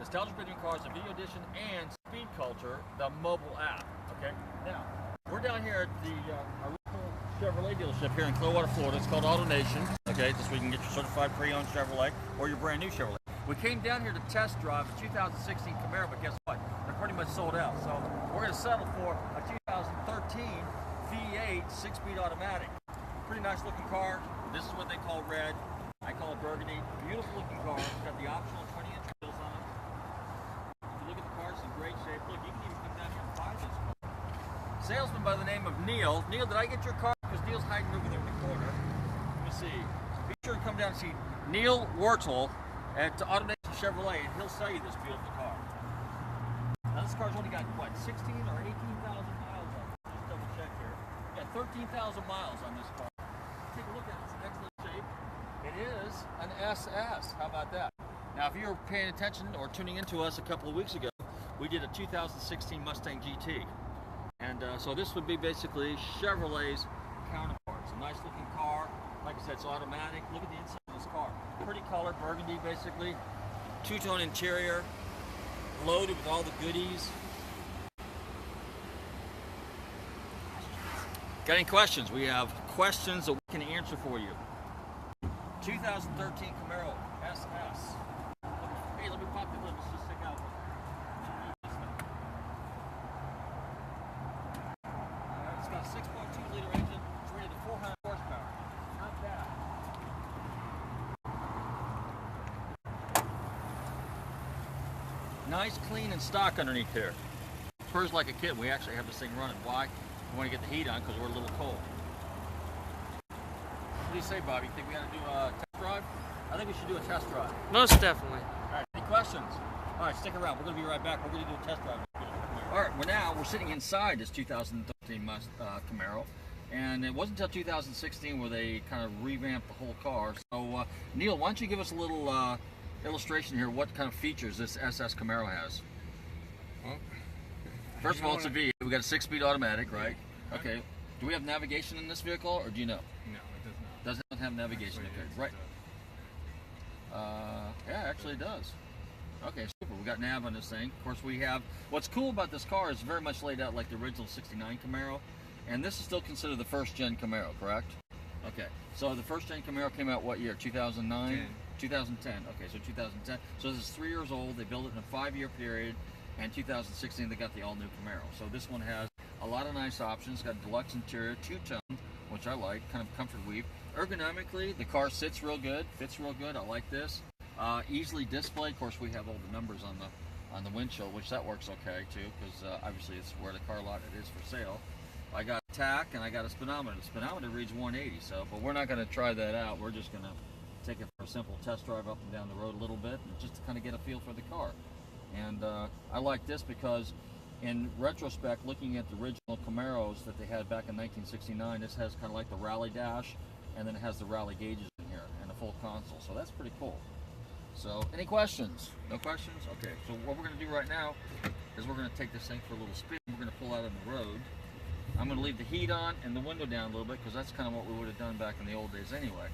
Nostalgic Video Cars, the Video Edition, and Speed Culture, the mobile app. Okay, now we're down here at the our local Chevrolet dealership here in Clearwater, Florida. It's called AutoNation. Okay, just so we can get your certified pre-owned Chevrolet or your brand new Chevrolet. We came down here to test drive a 2016 Camaro, but guess what? They're pretty much sold out. So we're going to settle for a 2013 V8 6-speed automatic. Pretty nice looking car. This is what they call red. I call it burgundy. Beautiful looking car. It's got the optional 20-inch wheels on it. If you look at the car, it's in great shape. Look, you can even come down here and buy this car. Salesman by the name of Neil. Neil, did I get your car? Because Neil's hiding over there in the corner. Let me see. Be sure to come down and see Neil Wertel at AutoNation Chevrolet, and he'll sell you this beautiful car. Now this car's only got, what, 16 or 18,000 miles on it. Just double check here. Got 13,000 miles on this car. Take a look at it. It's in excellent shape. It is an SS. How about that? Now, if you were paying attention or tuning into us a couple of weeks ago, we did a 2016 Mustang GT. And so this would be basically Chevrolet's counterpart. It's a nice looking car. Like I said, it's automatic. Look at the inside of this car. Pretty color, burgundy basically. Two-tone interior, loaded with all the goodies. Got any questions? We have questions that we can answer for you. 2013 Camaro SS. Hey, let me pop the lid. Let's just stick out. It's got a 6.2 liter engine. It's rated to 400 horsepower. Not bad. Nice, clean, and stock underneath here. Purrs like a kid. We actually have this thing running. Why? We want to get the heat on because we're a little cold. What do you say, Bobby? You think we got to do a test drive? I think we should do a test drive. Most definitely. All right, any questions? All right, stick around. We're going to be right back. We're going to do a test drive. All right, we're sitting inside this 2013 Camaro, and it wasn't until 2016 where they kind of revamped the whole car. So, Neil, why don't you give us a little illustration here, what kind of features this SS Camaro has? Well, first of all, it's a V. We got a 6-speed automatic, right? Okay. Do we have navigation in this vehicle, or do you know? No, it does not. Does not have navigation. Okay, right. Yeah, actually it does. Okay, super. We got nav on this thing. Of course, we have. What's cool about this car is very much laid out like the original '69 Camaro, and this is still considered the first-gen Camaro, correct? Okay. So the first-gen Camaro came out what year? 2009. 2010. Okay, so 2010. So this is 3 years old. They built it in a 5-year period, and 2016 they got the all-new Camaro. So this one has a lot of nice options. Got a deluxe interior, two-tone, which I like, kind of comfort weave. Ergonomically, the car sits real good, fits real good. I like this. Easily displayed. Of course, we have all the numbers on the windshield, which that works okay too, because obviously it's where the car lot it is for sale. I got a tach and I got a speedometer. The speedometer reads 180, so but we're not going to try that out. We're just going to take it for a simple test drive up and down the road a little bit, just to kind of get a feel for the car. And I like this because, in retrospect, looking at the original Camaros that they had back in 1969, this has kind of like the rally dash, and then it has the rally gauges in here and a full console. So that's pretty cool. So, any questions? No questions? Okay, so what we're going to do right now is we're going to take this thing for a little spin. We're going to pull out on the road. I'm going to leave the heat on and the window down a little bit because that's kind of what we would have done back in the old days anyway.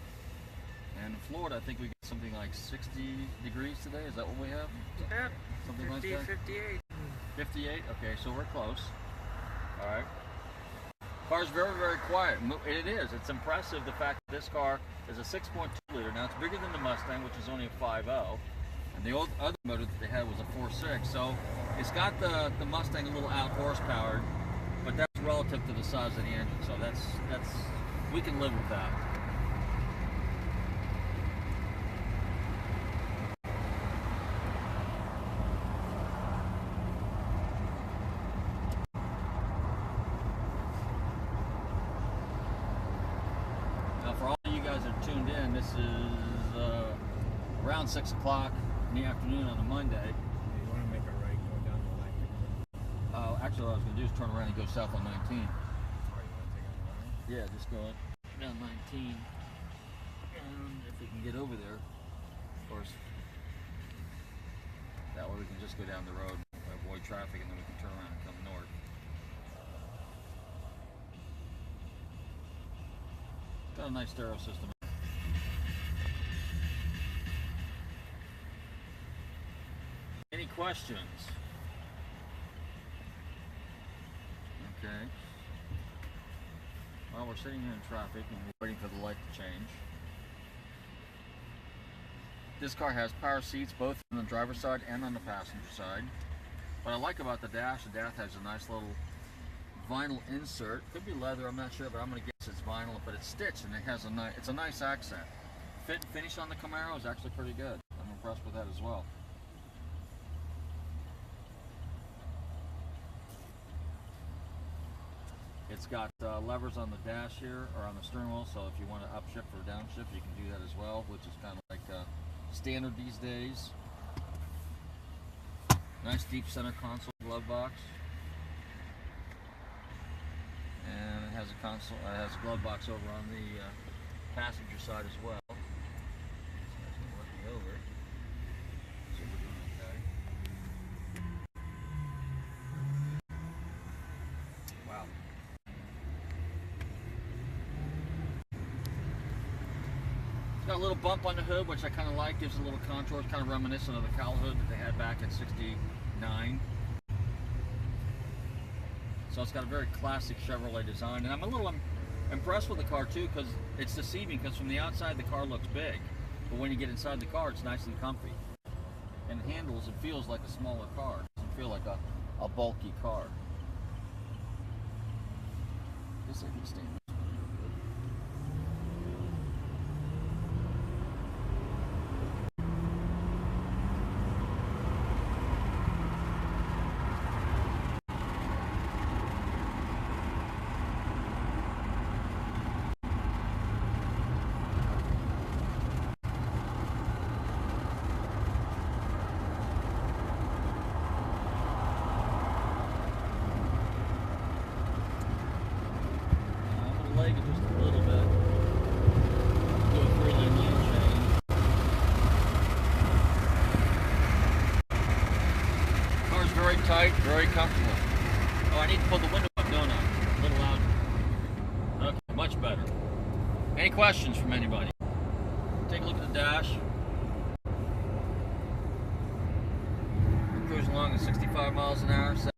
And in Florida, I think we get something like 60 degrees today. Is that what we have? Yeah, something 50, like that? 58. 58? Okay, so we're close. All right. Car's very, very quiet. It is. It's impressive the fact that this car is a 6.2 liter. Now, it's bigger than the Mustang, which is only a 5.0. And the other motor that they had was a 4.6. So it's got the Mustang a little out-horsepowered, but that's relative to the size of the engine. So that's we can live with that. For all of you guys that are tuned in, this is around 6 o'clock in the afternoon on a Monday. You want to make a right, go down the line. Actually, what I was going to do is turn around and go south on 19. Oh, you want to take it Yeah, just go down 19. And if we can get over there, of course, that way we can just go down the road, avoid traffic, and then we can turn around and come north. Got a nice stereo system. Any questions? Okay. Well, we're sitting here in traffic and we're waiting for the light to change. This car has power seats both on the driver's side and on the passenger side. What I like about the dash has a nice little vinyl insert. Could be leather, I'm not sure, but I'm gonna guess it's vinyl. But it's stitched and it has it's a nice accent. Fit and finish on the Camaro is actually pretty good. I'm impressed with that as well. It's got levers on the dash here, or on the steering wheel, so if you want to upshift or downshift, you can do that as well, which is kind of like standard these days. Nice deep center console glove box. And it has a console, it has a glove box over on the passenger side as well. So that's going to let me over. So we're doing okay. Wow. It's got a little bump on the hood, which I kind of like. Gives it a little contour. It's kind of reminiscent of the cowl hood that they had back in '69. So it's got a very classic Chevrolet design, and I'm a little impressed with the car too, because it's deceiving. Because from the outside the car looks big, but when you get inside the car, it's nice and comfy, and it handles. It feels like a smaller car. It doesn't feel like a bulky car. I guess I can stand. Leg it just a little bit. Do a 3-lane lane change. Car's very tight, very comfortable. Oh, I need to pull the window up, don't I? A little louder. Okay, much better. Any questions from anybody? Take a look at the dash. We're cruising along at 65 miles an hour, 70.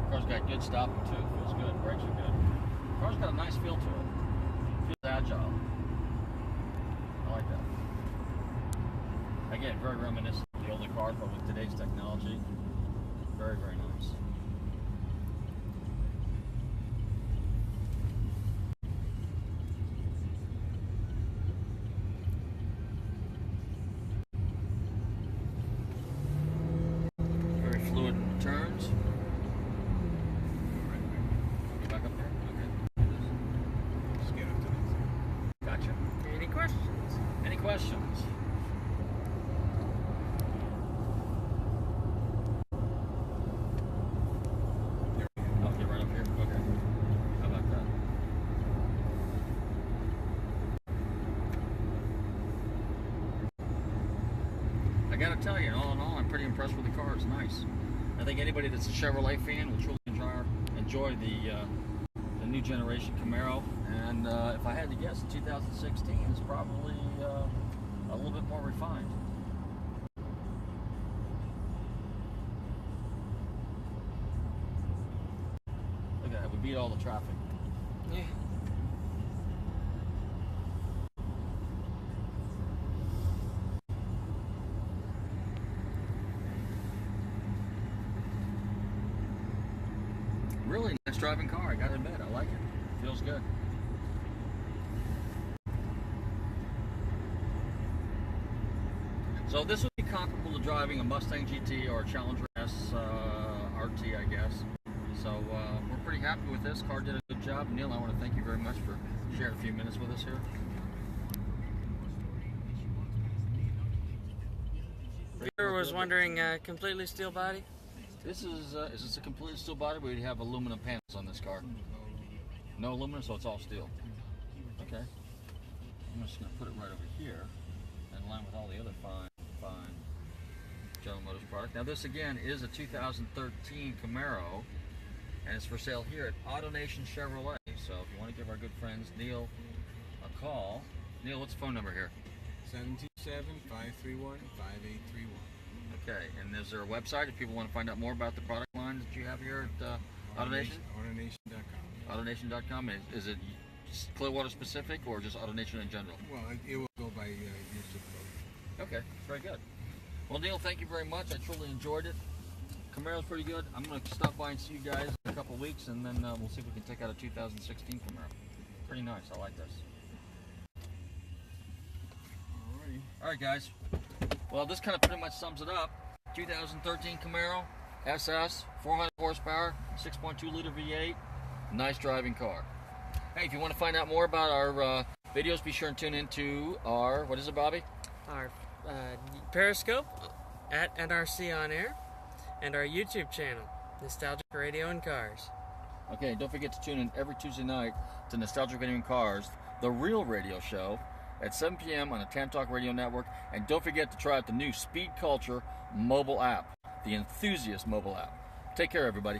Car's got good stopping too. Feels good. Brakes are good. Car's got a nice feel to it. Feels agile. I like that. Again, very reminiscent of the older car, but with today's technology, very, very nice. Very fluid in the turns. Back up there? Okay. Just get up to this. Gotcha. Any questions? Any questions? I'll get right up here. Okay. How about that? I gotta tell you, all in all, I'm pretty impressed with the car. It's nice. I think anybody that's a Chevrolet fan will truly enjoy the new generation Camaro. And if I had to guess, 2016 is probably a little bit more refined. Look at that, we beat all the traffic. Yeah. Really nice driving car, I gotta admit, I like it. Feels good. So this would be comparable to driving a Mustang GT or a Challenger S RT, I guess. So we're pretty happy with this. Car did a good job. Neil, I want to thank you very much for sharing a few minutes with us here. Peter was wondering, completely steel body? This is this a completely steel body? We have aluminum panels on this car. No aluminum, so it's all steel. Okay. I'm just going to put it right over here in line with all the other fine General Motors product. Now this again is a 2013 Camaro, and it's for sale here at AutoNation Chevrolet. So if you want to give our good friends Neil a call. Neil, what's the phone number here? 727-531-5831. Okay, and is there a website if people want to find out more about the product lines that you have here at AutoNation? AutoNation.com. AutoNation.com. Is it Clearwater specific or just AutoNation in general? Well, it will go by use of both. Okay, very good. Well, Neil, thank you very much. I truly enjoyed it. Camaro's pretty good. I'm going to stop by and see you guys in a couple of weeks, and then we'll see if we can take out a 2016 Camaro. Pretty nice. I like this. Alrighty. All right, guys. Well, this kind of pretty much sums it up. 2013 Camaro SS, 400 horsepower, 6.2 liter V8. Nice driving car. Hey, if you want to find out more about our videos, be sure and tune into our, what is it, Bobby? Our Periscope at NRC on air, and our YouTube channel, Nostalgic Radio and Cars. Okay, don't forget to tune in every Tuesday night to Nostalgic Radio and Cars, the real radio show, at 7 p.m. on the Tam Talk Radio Network. And don't forget to try out the new Speed Culture mobile app, the Enthusiast mobile app. Take care, everybody.